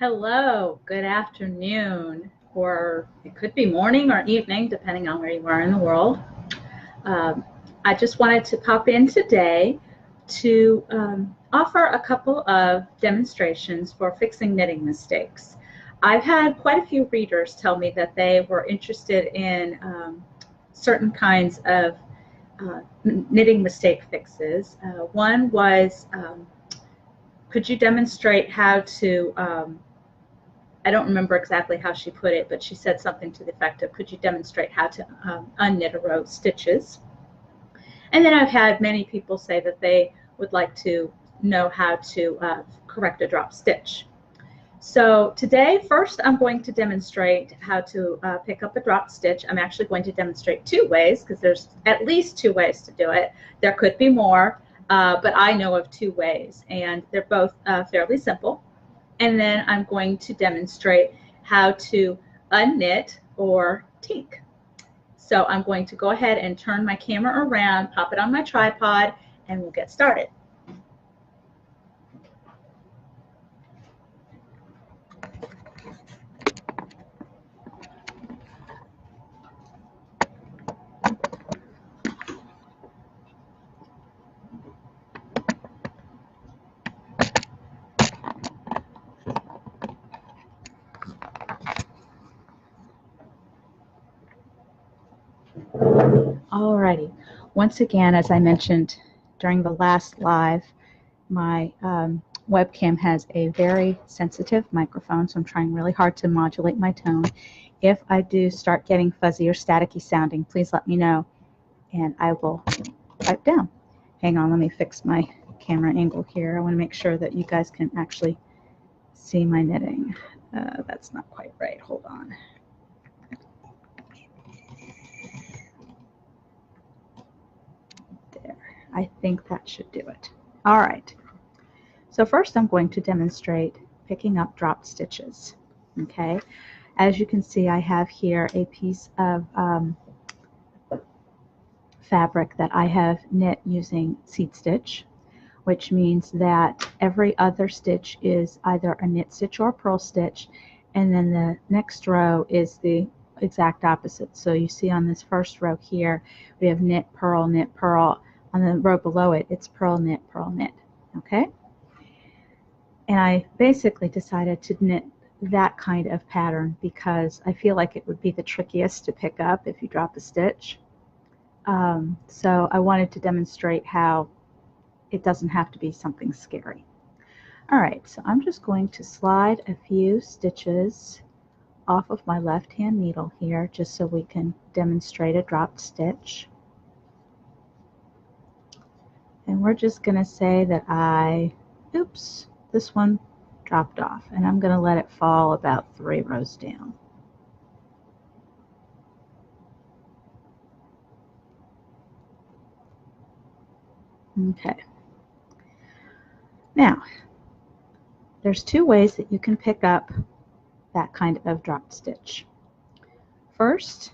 Hello, good afternoon, or it could be morning or evening, depending on where you are in the world. Um, I just wanted to pop in today to offer a couple of demonstrations for fixing knitting mistakes. I've had quite a few readers tell me that they were interested in certain kinds of knitting mistake fixes. One was, could you demonstrate how to I don't remember exactly how she put it, but she said something to the effect of, could you demonstrate how to unknit a row of stitches? And then I've had many people say that they would like to know how to correct a drop stitch. So today, first I'm going to demonstrate how to pick up a drop stitch. I'm actually going to demonstrate two ways because there's at least two ways to do it. There could be more, but I know of two ways, and they're both fairly simple. And then I'm going to demonstrate how to unknit or tink. So I'm going to go ahead and turn my camera around, pop it on my tripod, and we'll get started. Alrighty. Once again, as I mentioned during the last live, my webcam has a very sensitive microphone, so I'm trying really hard to modulate my tone. If I do start getting fuzzy or staticky sounding, please let me know, and I will pipe down. Hang on, let me fix my camera angle here. I want to make sure that you guys can actually see my knitting. That's not quite right. Hold on. There. I think that should do it. All right. So first I'm going to demonstrate picking up drop stitches. Okay. As you can see, I have here a piece of fabric that I have knit using seed stitch, which means that every other stitch is either a knit stitch or a purl stitch, and then the next row is the exact opposite. So you see on this first row here, we have knit, purl, knit, purl. On the row below it, it's purl, knit, okay? And I basically decided to knit that kind of pattern because I feel like it would be the trickiest to pick up if you drop a stitch. So I wanted to demonstrate how it doesn't have to be something scary. All right, so I'm just going to slide a few stitches off of my left hand needle here just so we can demonstrate a dropped stitch. And we're just going to say that oops, this one dropped off, and I'm going to let it fall about 3 rows down. Okay. Now, there's two ways that you can pick up that kind of dropped stitch. First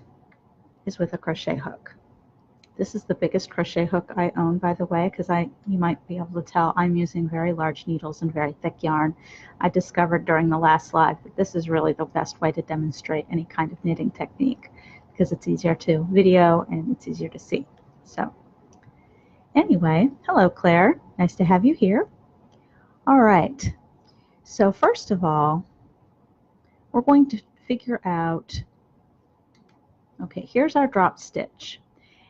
is with a crochet hook. This is the biggest crochet hook I own, by the way, because you might be able to tell I'm using very large needles and very thick yarn. I discovered during the last live that this is really the best way to demonstrate any kind of knitting technique because it's easier to video and it's easier to see. So anyway, hello Claire, nice to have you here. All right, so first of all, we're going to figure out, okay, here's our drop stitch.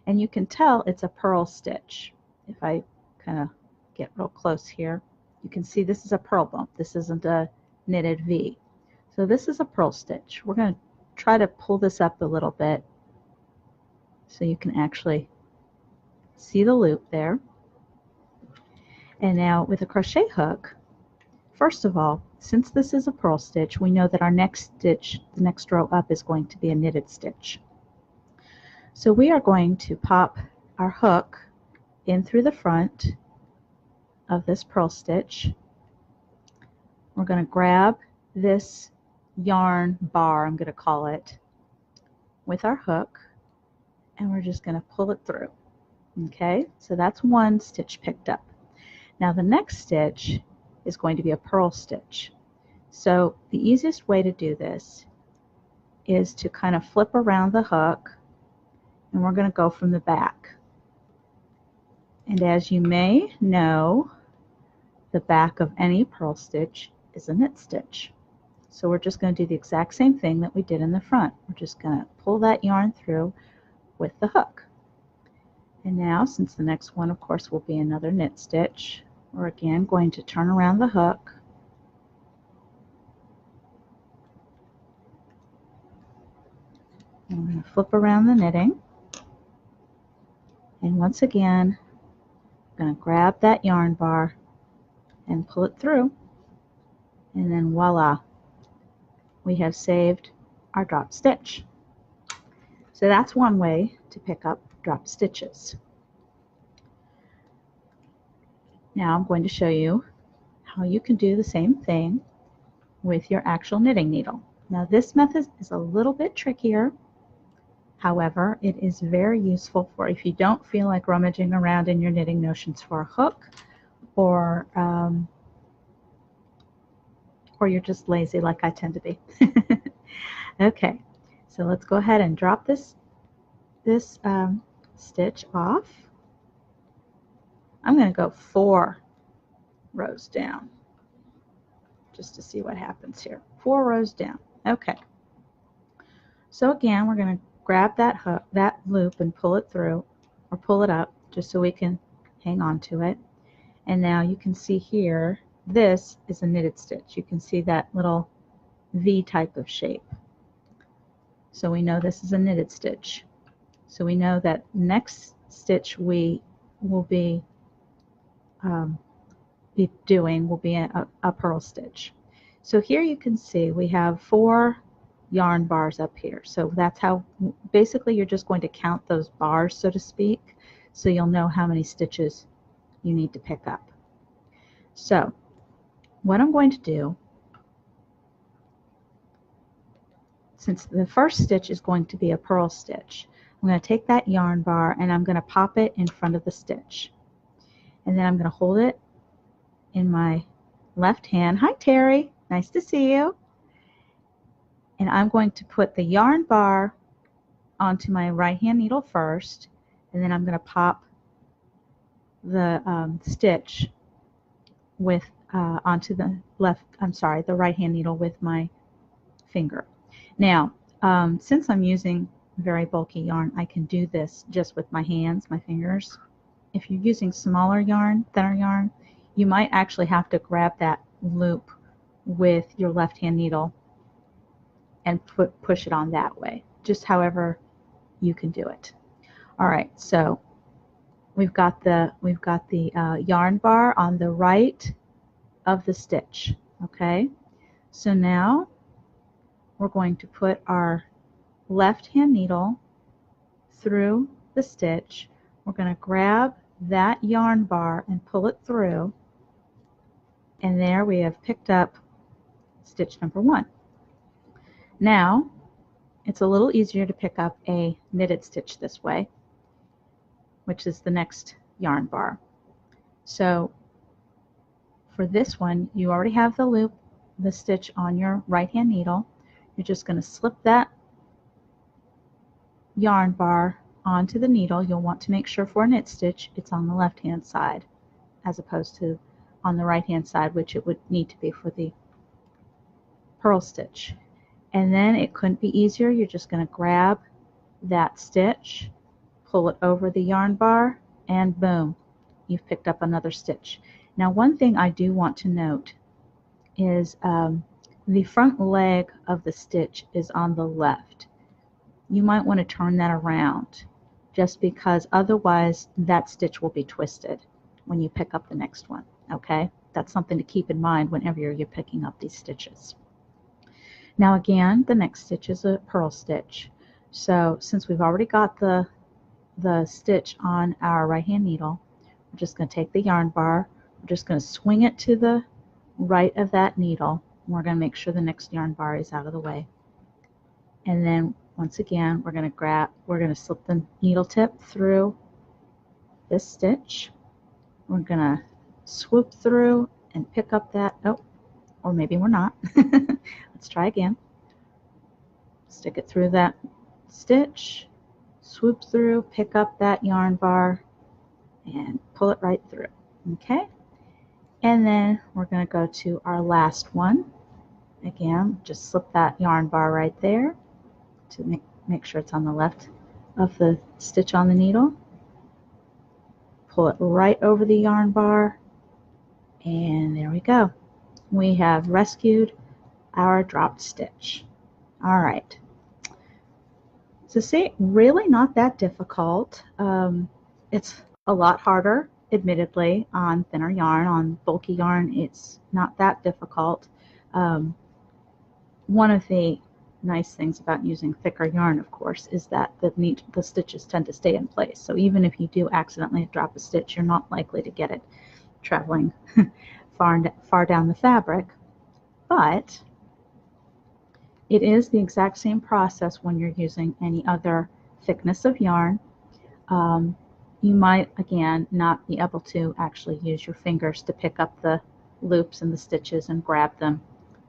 And you can tell it's a purl stitch. If I kind of get real close here, you can see this is a purl bump. This isn't a knitted V. So this is a purl stitch. We're going to try to pull this up a little bit so you can actually see the loop there. And now with a crochet hook, first of all, since this is a purl stitch, we know that our next stitch, the next row up, is going to be a knitted stitch. So we are going to pop our hook in through the front of this purl stitch. We're going to grab this yarn bar, I'm going to call it, with our hook, and we're just going to pull it through. Okay, so that's one stitch picked up. Now the next stitch is going to be a purl stitch. So the easiest way to do this is to kind of flip around the hook, and we're going to go from the back. And as you may know, the back of any purl stitch is a knit stitch. So we're just going to do the exact same thing that we did in the front. We're just going to pull that yarn through with the hook. And now, since the next one, of course, will be another knit stitch, we're again going to turn around the hook. And we're going to flip around the knitting. And once again, I'm going to grab that yarn bar and pull it through. And then voila, we have saved our drop stitch. So that's one way to pick up drop stitches. Now I'm going to show you how you can do the same thing with your actual knitting needle. Now this method is a little bit trickier. However, it is very useful for if you don't feel like rummaging around in your knitting notions for a hook, or you're just lazy like I tend to be. Okay, so let's go ahead and drop this stitch off. I'm going to go 4 rows down just to see what happens here. 4 rows down. Okay. So again, we're going to grab that hook, that loop, and pull it through, or pull it up, just so we can hang on to it. And now you can see here, this is a knitted stitch. You can see that little V type of shape. So we know this is a knitted stitch. So we know that next stitch we will be doing will be a purl stitch. So here you can see we have 4 yarn bars up here. So that's how, basically you're just going to count those bars, so to speak, so you'll know how many stitches you need to pick up. So what I'm going to do, since the first stitch is going to be a purl stitch, I'm going to take that yarn bar and I'm going to pop it in front of the stitch. And then I'm going to hold it in my left hand. Hi Terry, nice to see you. And I'm going to put the yarn bar onto my right hand needle first, and then I'm going to pop the stitch with onto the the right hand needle with my finger. Now, since I'm using very bulky yarn, I can do this just with my hands, my fingers. If you're using smaller yarn, thinner yarn, you might actually have to grab that loop with your left hand needle and push it on that way, just however you can do it. All right, so we've got the yarn bar on the right of the stitch. Okay, so now we're going to put our left hand needle through the stitch. We're going to grab that yarn bar and pull it through, and there we have picked up stitch number 1. Now it's a little easier to pick up a knitted stitch this way, which is the next yarn bar. So for this one, you already have the loop, the stitch on your right hand needle. You're just going to slip that yarn bar onto the needle. You'll want to make sure for a knit stitch it's on the left hand side as opposed to on the right hand side, which it would need to be for the purl stitch. And then it couldn't be easier. You're just going to grab that stitch, pull it over the yarn bar, and boom, you've picked up another stitch. Now one thing I do want to note is the front leg of the stitch is on the left. You might want to turn that around, just because otherwise that stitch will be twisted when you pick up the next one. Okay, that's something to keep in mind whenever you're picking up these stitches. Now again, the next stitch is a purl stitch. So since we've already got the stitch on our right hand needle, we're just going to take the yarn bar, we're just going to swing it to the right of that needle, and we're going to make sure the next yarn bar is out of the way. And then once again, we're going to slip the needle tip through this stitch. We're going to swoop through and pick up that, or maybe we're not. Let's try again. Stick it through that stitch, swoop through, pick up that yarn bar, and pull it right through. Okay? And then we're going to go to our last one. Again, just slip that yarn bar right there to make sure it's on the left of the stitch on the needle. Pull it right over the yarn bar, and there we go. We have rescued our dropped stitch. All right. So see, really not that difficult. It's a lot harder, admittedly, on thinner yarn. On bulky yarn, it's not that difficult. One of the nice things about using thicker yarn, of course, is that the stitches tend to stay in place. So even if you do accidentally drop a stitch, you're not likely to get it traveling far down the fabric. But it is the exact same process when you're using any other thickness of yarn. You might, again, not be able to actually use your fingers to pick up the loops and the stitches and grab them,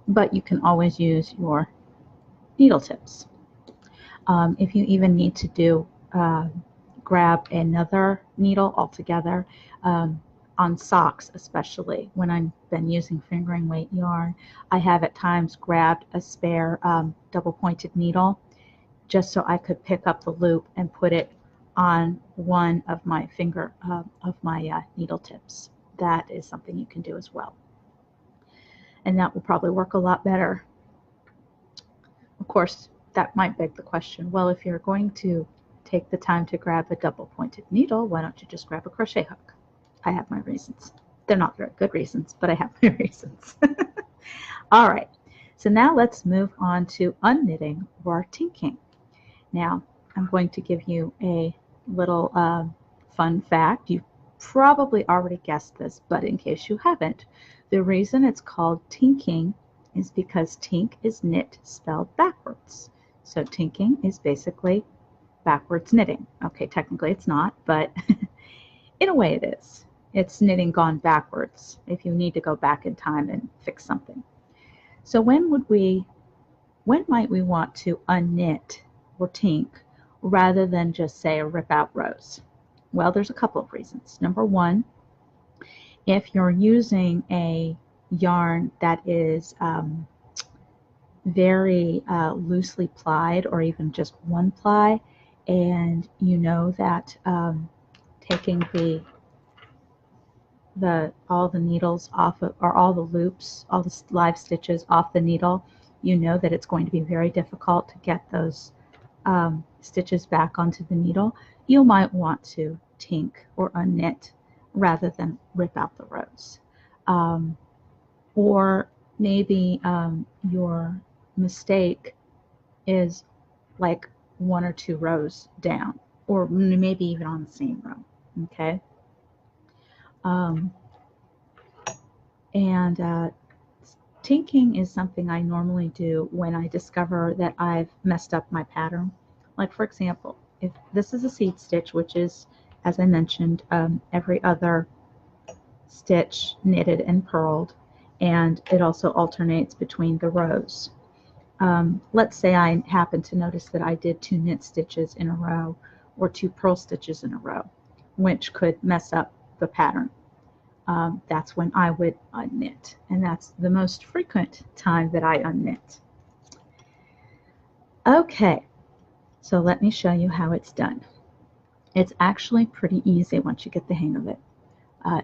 but you can always use your needle tips. If you even need to grab another needle altogether, on socks especially, when I've been using fingering weight yarn, I have at times grabbed a spare double-pointed needle just so I could pick up the loop and put it on one of my needle tips. That is something you can do as well. And that will probably work a lot better. Of course, that might beg the question, well, if you're going to take the time to grab a double-pointed needle, why don't you just grab a crochet hook? I have my reasons. They're not very good reasons, but I have my reasons. All right, so now let's move on to unknitting or tinking. Now, I'm going to give you a little fun fact. You've probably already guessed this, but in case you haven't, the reason it's called tinking is because tink is knit spelled backwards. So tinking is basically backwards knitting. Okay, technically it's not, but in a way it is. It's knitting gone backwards if you need to go back in time and fix something. So when might we want to unknit or tink rather than just say rip out rows? Well, there's a couple of reasons. Number one, if you're using a yarn that is very loosely plied or even just one ply, and you know that taking all the needles off of, or all the loops, all the live stitches off the needle, you know that it's going to be very difficult to get those stitches back onto the needle. You might want to tink or unknit rather than rip out the rows. Or maybe your mistake is like one or two rows down, or maybe even on the same row. Okay. Tinking is something I normally do when I discover that I've messed up my pattern. Like, for example, if this is a seed stitch, which is, as I mentioned, every other stitch knitted and purled, and it also alternates between the rows. Let's say I happen to notice that I did 2 knit stitches in a row or 2 purl stitches in a row, which could mess up the pattern. That's when I would unknit, and that's the most frequent time that I unknit. Okay, so let me show you how it's done. It's actually pretty easy once you get the hang of it.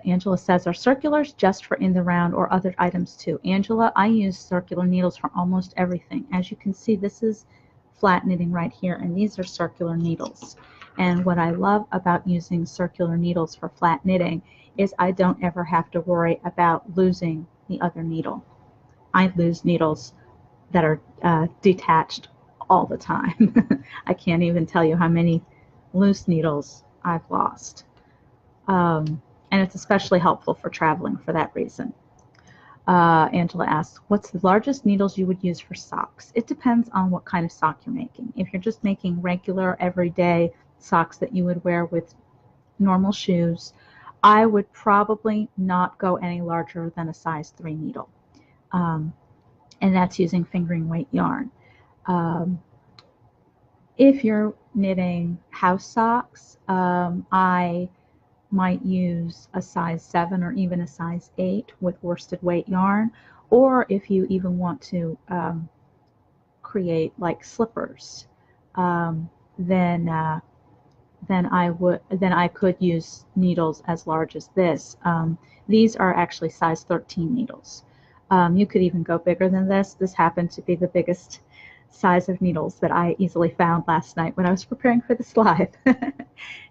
Angela says, are circulars just for in the round or other items too? Angela, I use circular needles for almost everything. As you can see, this is flat knitting right here, and these are circular needles. And what I love about using circular needles for flat knitting is I don't ever have to worry about losing the other needle. I lose needles that are detached all the time. I can't even tell you how many loose needles I've lost. And it's especially helpful for traveling for that reason. Angela asks, what's the largest needles you would use for socks? It depends on what kind of sock you're making. If you're just making regular, everyday socks that you would wear with normal shoes, I would probably not go any larger than a size 3 needle. and that's using fingering weight yarn. If you're knitting house socks, I might use a size 7 or even a size 8 with worsted weight yarn, or if you even want to create like slippers, then I could use needles as large as this. These are actually size 13 needles. You could even go bigger than this. This happened to be the biggest size of needles that I easily found last night when I was preparing for this live.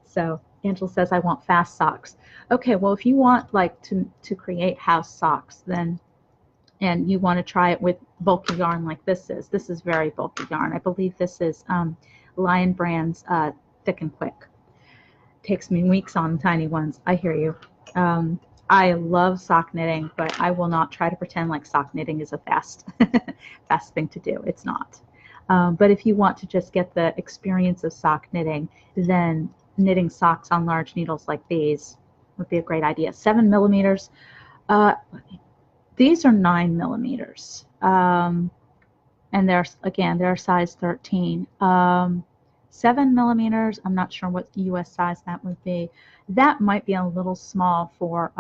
So Angela says I want fast socks. Okay, well if you want like to create house socks, then and you want to try it with bulky yarn like this is very bulky yarn. I believe this is Lion Brand's Thick and Quick. Takes me weeks on tiny ones. I hear you. I love sock knitting, but I will not try to pretend like sock knitting is a fast thing to do. It's not. But if you want to just get the experience of sock knitting, then knitting socks on large needles like these would be a great idea. 7 millimeters. These are 9 millimeters. And they're size 13. 7 millimeters, I'm not sure what US size that would be. That might be a little small for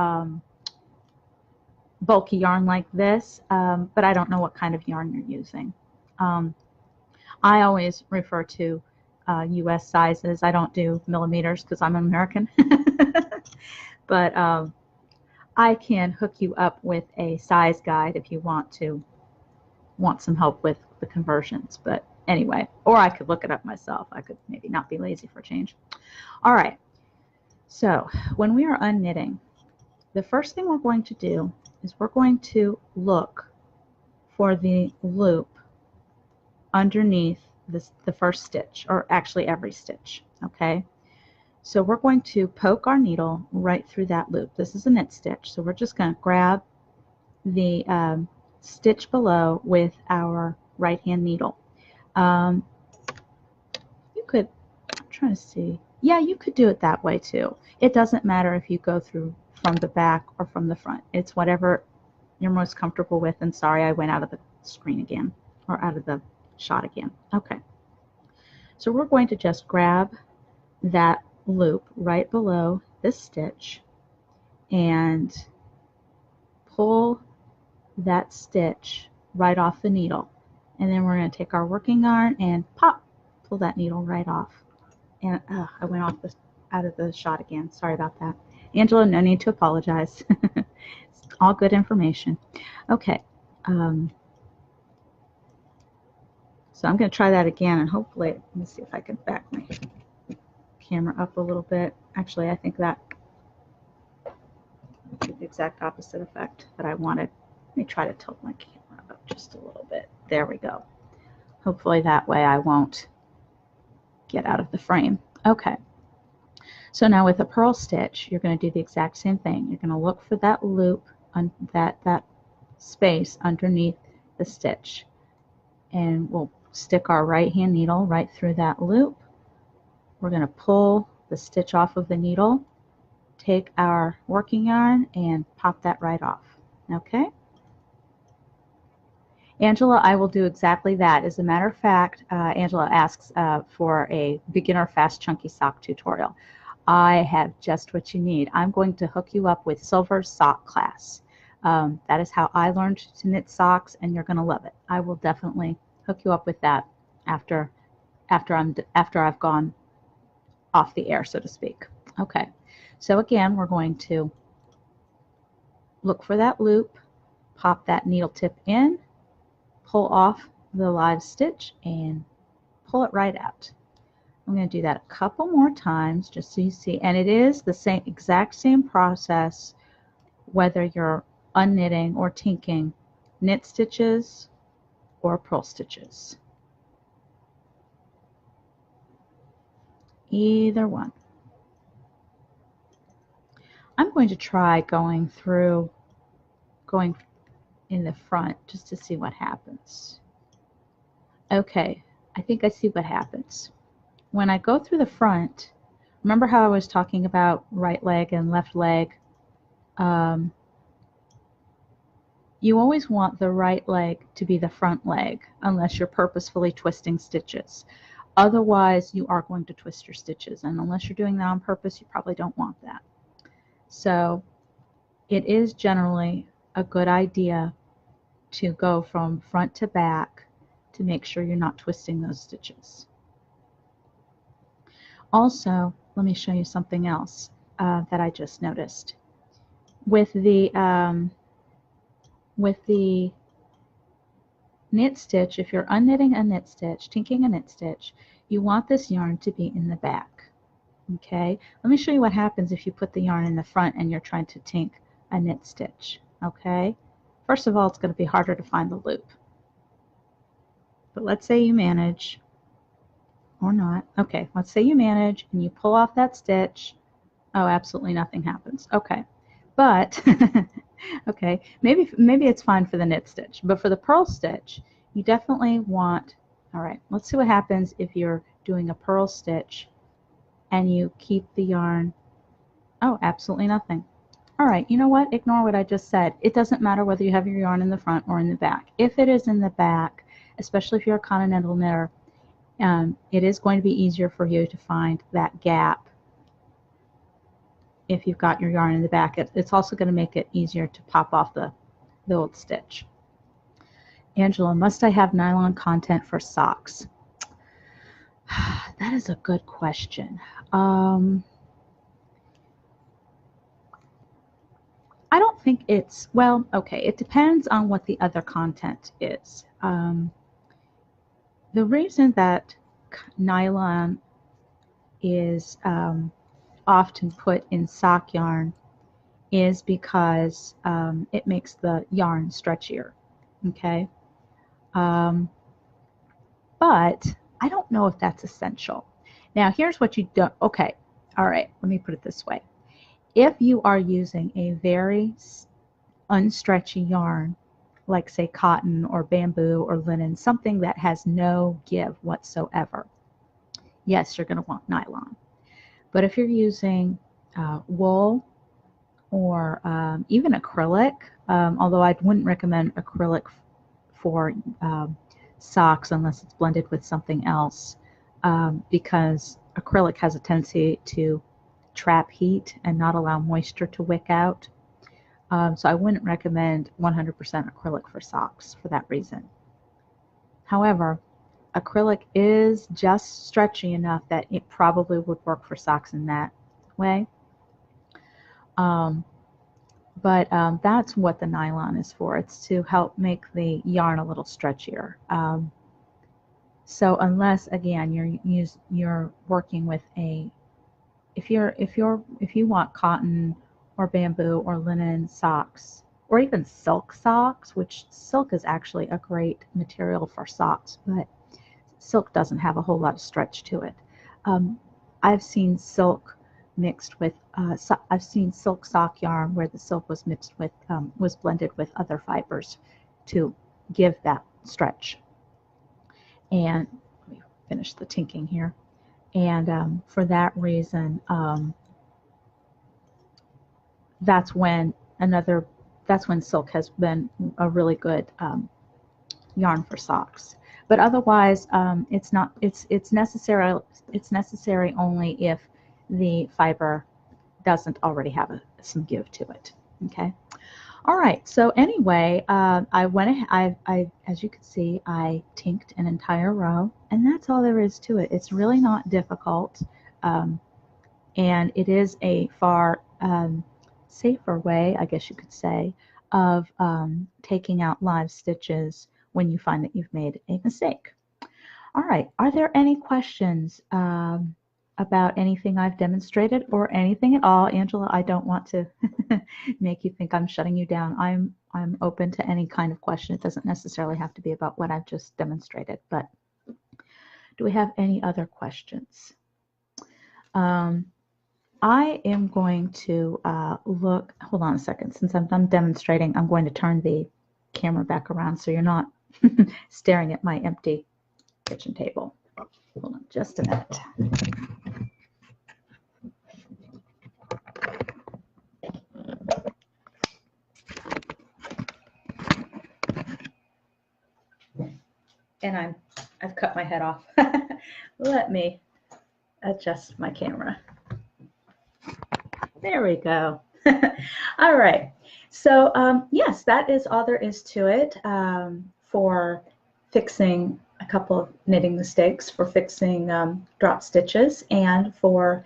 bulky yarn like this, but I don't know what kind of yarn you're using. I always refer to US sizes. I don't do millimeters because I'm American. But I can hook you up with a size guide if you want some help with the conversions. But anyway, or I could look it up myself. I could maybe not be lazy for change. All right, so when we are unknitting, the first thing we're going to do is we're going to look for the loop underneath the first stitch, or actually every stitch, okay? So we're going to poke our needle right through that loop. This is a knit stitch, so we're just going to grab the stitch below with our right hand needle. You could, I'm trying to see, yeah, you could do it that way too. It doesn't matter if you go through from the back or from the front. It's whatever you're most comfortable with. And sorry, I went out of the screen again, or out of the shot again. Okay, so we're going to just grab that loop right below this stitch and pull that stitch right off the needle, and then we're going to take our working yarn and pull that needle right off. And I went out of the shot again. Sorry about that. Angela, no need to apologize. It's all good information. Okay. So I'm going to try that again, and hopefully, let me see if I can back my camera up a little bit. Actually, I think that did the exact opposite effect that I wanted. Let me try to tilt my camera up just a little bit. There we go. Hopefully that way I won't get out of the frame. Okay. So now with a purl stitch, you're going to do the exact same thing. You're going to look for that loop, that space underneath the stitch, and we'll stick our right hand needle right through that loop. We're going to pull the stitch off of the needle, take our working yarn, and pop that right off. Okay? Angela, I will do exactly that. As a matter of fact, Angela asks for a beginner fast chunky sock tutorial. I have just what you need. I'm going to hook you up with Silver's sock class. That is how I learned to knit socks, and you're going to love it. I will definitely hook you up with that after I've gone off the air, so to speak. Okay, so again, we're going to look for that loop, pop that needle tip in, pull off the live stitch, and pull it right out. I'm going to do that a couple more times just so you see, and it is the exact same process whether you're unknitting or tinking knit stitches or purl stitches. Either one. I'm going to try going in the front just to see what happens. Okay, I think I see what happens. When I go through the front, remember how I was talking about right leg and left leg You always want the right leg to be the front leg unless you're purposefully twisting stitches. Otherwise, you are going to twist your stitches, and unless you're doing that on purpose, you probably don't want that. So it is generally a good idea to go from front to back to make sure you're not twisting those stitches. Also, let me show you something else that I just noticed. With the knit stitch, if you're unknitting a knit stitch, tinking a knit stitch, you want this yarn to be in the back. Okay, let me show you what happens if you put the yarn in the front and you're trying to tink a knit stitch. Okay, first of all, it's going to be harder to find the loop. But let's say you manage, or not. Okay, let's say you manage and you pull off that stitch. Oh, absolutely nothing happens. Okay, but okay, maybe it's fine for the knit stitch, but for the purl stitch, you definitely want. All right, let's see what happens if you're doing a purl stitch and you keep the yarn. Oh, absolutely nothing. All right, you know what? Ignore what I just said. It doesn't matter whether you have your yarn in the front or in the back. If it is in the back, especially if you're a continental knitter, it is going to be easier for you to find that gap if you've got your yarn in the back. It's also going to make it easier to pop off the old stitch. Angela, must I have nylon content for socks? That is a good question. I don't think it's, well, okay, it depends on what the other content is. The reason that nylon is often put in sock yarn is because it makes the yarn stretchier, okay? But I don't know if that's essential. Now, here's what you don't, okay, all right, let me put it this way. If you are using a very unstretchy yarn, like say cotton or bamboo or linen, something that has no give whatsoever, yes, you're going to want nylon. But if you're using wool or even acrylic, although I wouldn't recommend acrylic for socks unless it's blended with something else, because acrylic has a tendency to trap heat and not allow moisture to wick out. So I wouldn't recommend 100% acrylic for socks for that reason. However, acrylic is just stretchy enough that it probably would work for socks in that way. But that's what the nylon is for. It's to help make the yarn a little stretchier. So unless, again, you're working with a, if you want cotton or bamboo or linen socks, or even silk socks, which silk is actually a great material for socks, but silk doesn't have a whole lot of stretch to it. I've seen silk mixed with, I've seen silk sock yarn where the silk was mixed with, was blended with other fibers to give that stretch. And let me finish the tinking here. And for that reason, that's when silk has been a really good yarn for socks. But otherwise, it's not. It's necessary. It's necessary only if the fiber doesn't already have some give to it. Okay. All right. So anyway, I went ahead. As you can see, I tinked an entire row, and that's all there is to it. It's really not difficult, and it is a far safer way, I guess you could say, of taking out live stitches when you find that you've made a mistake. All right, are there any questions about anything I've demonstrated or anything at all? Angela, I don't want to make you think I'm shutting you down. I'm open to any kind of question. It doesn't necessarily have to be about what I've just demonstrated, but do we have any other questions? I am going to look, hold on a second, since I'm done demonstrating, I'm going to turn the camera back around so you're not staring at my empty kitchen table. Hold on just a minute. and I've cut my head off. Let me adjust my camera. There we go. All right. So yes, that is all there is to it for fixing a couple of knitting mistakes, for fixing drop stitches, and for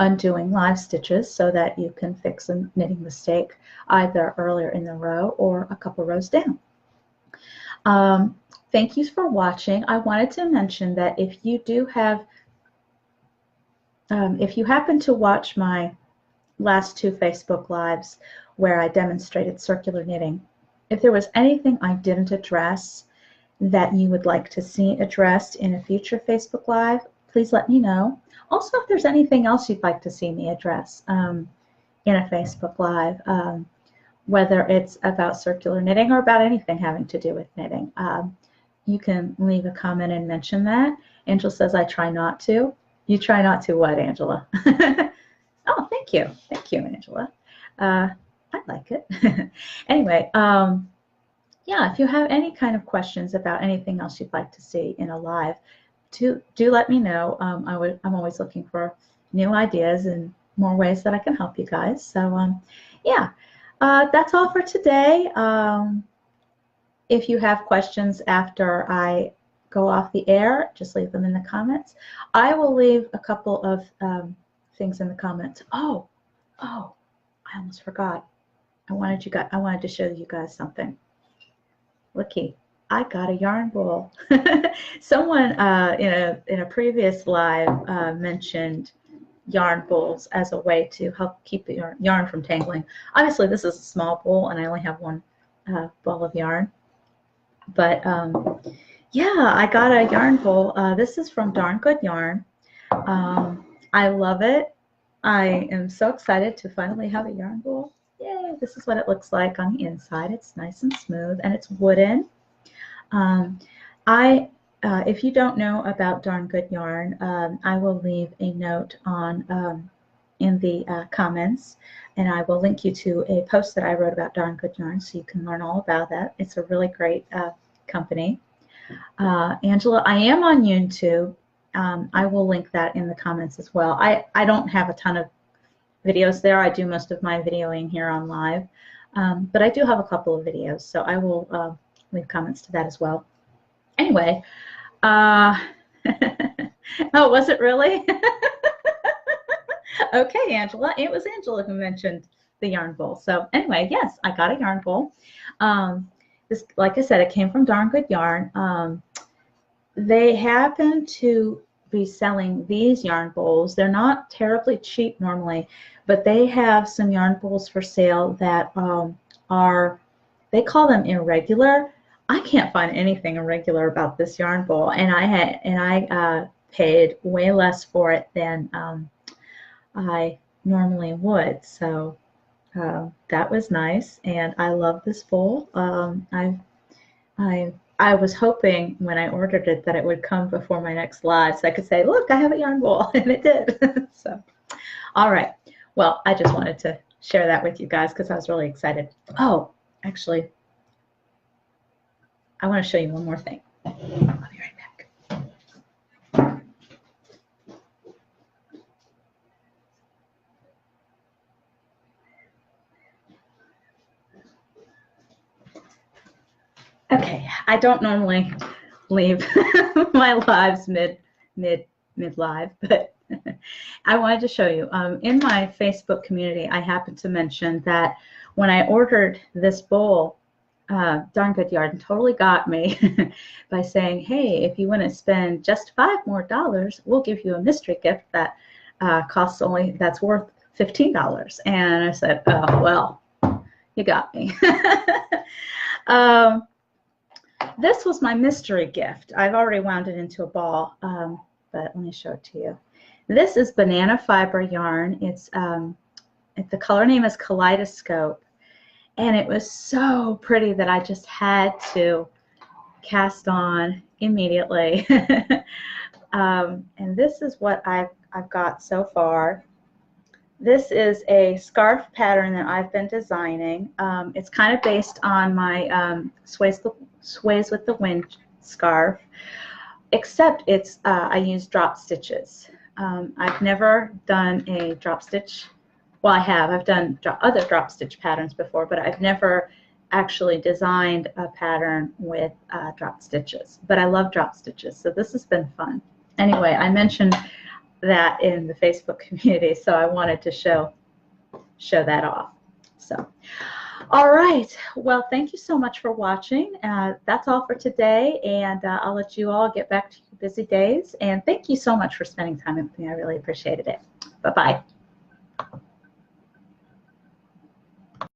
undoing live stitches so that you can fix a knitting mistake either earlier in the row or a couple rows down. Thank you for watching. I wanted to mention that if you do have, if you happen to watch my last 2 Facebook Lives where I demonstrated circular knitting, if there was anything I didn't address that you would like to see addressed in a future Facebook Live, please let me know. Also, if there's anything else you'd like to see me address in a Facebook Live, whether it's about circular knitting or about anything having to do with knitting, you can leave a comment and mention that. Angela says I try not to. You try not to what, Angela? Oh, thank you. Thank you, Angela. I like it. Anyway, yeah, if you have any kind of questions about anything else you'd like to see in a live, do let me know. I'm always looking for new ideas and more ways that I can help you guys. So, yeah, that's all for today. If you have questions after I go off the air, just leave them in the comments. I will leave a couple of things in the comments. Oh, I almost forgot. I wanted to show you guys something. Looky, I got a yarn bowl. Someone in a previous live mentioned yarn bowls as a way to help keep the yarn from tangling. Obviously, this is a small bowl, and I only have one ball of yarn. But yeah, I got a yarn bowl. This is from Darn Good Yarn. I love it. I am so excited to finally have a yarn bowl. Yay! This is what it looks like on the inside. It's nice and smooth, and it's wooden. If you don't know about Darn Good Yarn, I will leave a note on in the comments, and I will link you to a post that I wrote about Darn Good Yarn, so you can learn all about that. It's a really great company. Angela, I am on YouTube. I will link that in the comments as well. I don't have a ton of videos there. I do most of my videoing here on live, but I do have a couple of videos, so I will leave comments to that as well. Anyway, oh, was it really? Okay, Angela. It was Angela who mentioned the yarn bowl. So anyway, yes, I got a yarn bowl. This, like I said, it came from Darn Good Yarn. They happen to be selling these yarn bowls. They're not terribly cheap normally, but they have some yarn bowls for sale that are, they call them irregular. I can't find anything irregular about this yarn bowl, and I paid way less for it than I normally would. So that was nice, and I love this bowl. I was hoping when I ordered it that it would come before my next live so I could say, look, I have a yarn bowl, and it did. So, all right. Well, I just wanted to share that with you guys because I was really excited. Oh, actually, I want to show you one more thing. I'll be right back. Okay, I don't normally leave my lives mid live, but I wanted to show you. In my Facebook community, I happened to mention that when I ordered this bowl, Darn Good Yarn totally got me by saying, hey, if you want to spend just $5 more, we'll give you a mystery gift that that's worth $15. And I said, oh, well, you got me. This was my mystery gift. I've already wound it into a ball, but let me show it to you. This is banana fiber yarn. It's the color name is Kaleidoscope, and it was so pretty that I just had to cast on immediately. And this is what I've got so far. This is a scarf pattern that I've been designing. It's kind of based on my Sways with the Wind scarf, except it's I use drop stitches. I've never done a drop stitch. Well, I have. I've done other drop stitch patterns before, but I've never actually designed a pattern with drop stitches. But I love drop stitches, so this has been fun. Anyway, I mentioned that in the Facebook community, so I wanted to show that off. So, all right. Well, thank you so much for watching. That's all for today, and I'll let you all get back to your busy days. And thank you so much for spending time with me. I really appreciated it. Bye-bye.